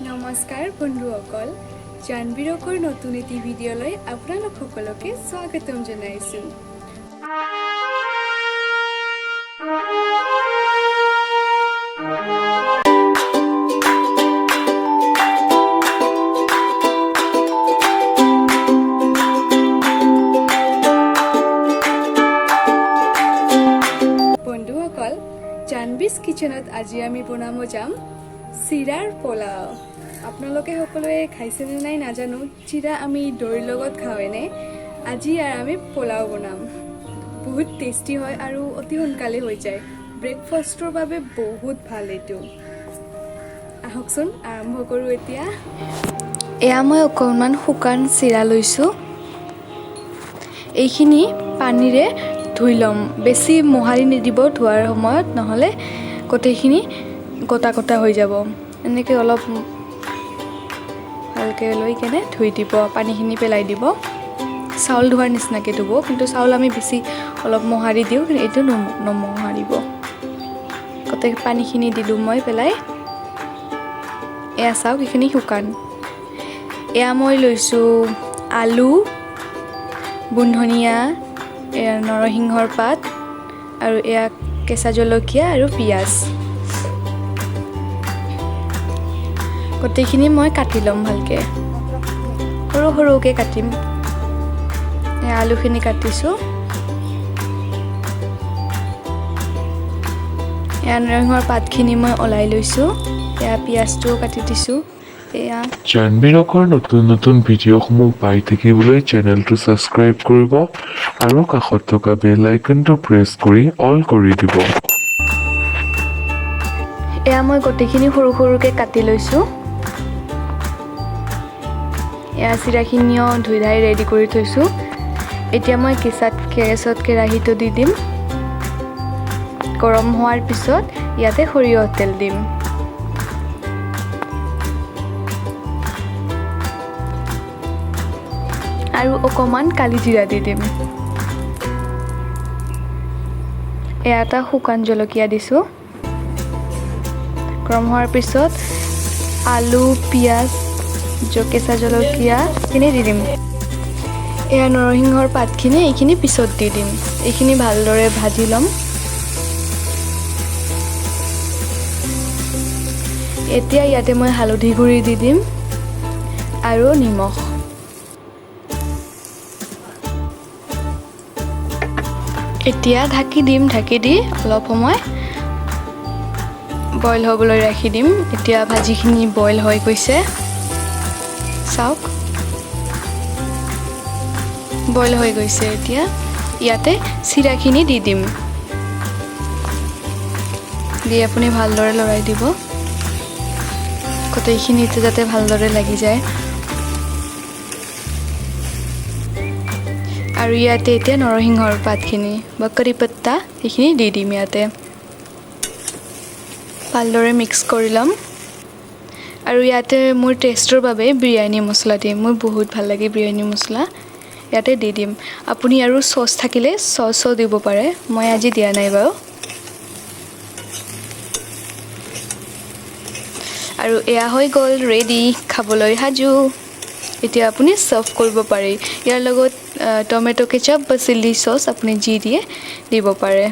নমস্কাৰ বন্ধুসকল, জানবিৰকৰ নতুন এটি ভিডিঅ'লৈ আপোনালোক সকলোকে স্বাগতম জনাইছোঁ। বন্ধুসকল, জানবিছ কিচেনত আজি আমি বনাব যাম সিৰাৰ পোলাও। আপোনালোকে সকলোৱে খাইছেনে নাই নাজানো। চিৰা আমি দৈৰ লগত খাওঁ এনে। আজি আমি পোলাও বনাম। বহুত টেষ্টি হয় আৰু অতি সোনকালে হৈ যায়। ব্ৰেকফাষ্টৰ বাবে বহুত ভাল এইটো। আহকচোন আৰম্ভ কৰোঁ এতিয়া। এয়া মই অকণমান শুকান চিৰা লৈছোঁ। এইখিনি পানীৰে ধুই ল'ম। বেছি মোহাৰি নিদিব ধোৱাৰ সময়ত, নহ'লে গোটেইখিনি গোটা গোটা হৈ যাব। এনেকৈ অলপ ভালকৈ লৈ কেনে ধুই দিব, পানীখিনি পেলাই দিব। চাউল ধোৱাৰ নিচিনাকৈ ধুব, কিন্তু চাউল আমি বেছি অলপ মোহাৰি দিওঁ, কিন্তু এইটো নমোহাৰিব। গোটেই পানীখিনি দিলোঁ মই পেলাই। এয়া চাওক, এইখিনি শুকান। এয়া মই লৈছোঁ আলু, বুনধনীয়া, এয়া নৰসিংহৰ পাত, আৰু এয়া কেঁচা জলকীয়া আৰু পিঁয়াজ। গোটেইখিনি মই কাটি ল'ম ভালকৈ, সৰু সৰুকৈ কাটিম। এয়া আলুখিনি কাটিছোঁ। এয়া নৰসিংহৰ পাতখিনি মই ওলাই লৈছোঁ। এয়া পিঁয়াজটোও কাটি দিছোঁ। এয়া জানবিৰকৰ নতুন নতুন ভিডিঅ'সমূহ পাই থাকিবলৈ চেনেলটো ছাবস্ক্ৰাইব কৰিব আৰু কাষত থকা বেল আইকনটো প্ৰেছ কৰি অল কৰি দিব। এয়া মই গোটেইখিনি সৰু সৰুকৈ কাটি লৈছোঁ। এয়া চিৰাখিনিও ধুই ধাই ৰেডি কৰি থৈছোঁ। এতিয়া মই গেছত কেৰাহীটো দি দিম। গৰম হোৱাৰ পিছত ইয়াতে সৰিয়হ তেল দিম। আৰু অকণমান কালি জিৰা দি দিম। এয়া এটা শুকান জলকীয়া দিছোঁ। গৰম হোৱাৰ পিছত আলু, পিঁয়াজ, কেঁচা জলকীয়াখিনি দি দিম। এয়া নৰসিংহৰ পাতখিনি, এইখিনি পিছত দি দিম। এইখিনি ভালদৰে ভাজি ল'ম। এতিয়া ইয়াতে মই হালধি গুড়ি দি দিম আৰু নিমখ। এতিয়া ঢাকি দিম। ঢাকি দি অলপ সময় বইল হ'বলৈ ৰাখি দিম। এতিয়া ভাজিখিনি বইল হৈ গৈছে, চাওক, বইল হৈ গৈছে। এতিয়া ইয়াতে চিৰাখিনি দি দিম। দি আপুনি ভালদৰে লৰাই দিব, গোটেইখিনিতে যাতে ভালদৰে লাগি যায়। আৰু ইয়াতে এতিয়া নৰসিংহৰ পাতখিনি বা কাৰি পাত্তা, সেইখিনি দি দিম ইয়াতে। ভালদৰে মিক্স কৰি ল'ম। আৰু ইয়াতে মোৰ টেষ্টৰ বাবে বিৰিয়ানী মছলা দিম। মোৰ বহুত ভাল লাগে বিৰিয়ানী মছলা। ইয়াতে দি দিম। আপুনি আৰু চচ থাকিলে চচো দিব পাৰে। মই আজি দিয়া নাই বাৰু। আৰু এয়া হৈ গ'ল ৰেডি, খাবলৈ সাজু। এতিয়া আপুনি ছাৰ্ভ কৰিব পাৰে। ইয়াৰ লগত টমেটো কেচাপ বা চিলি চচ আপুনি যি দিয়ে দিব পাৰে।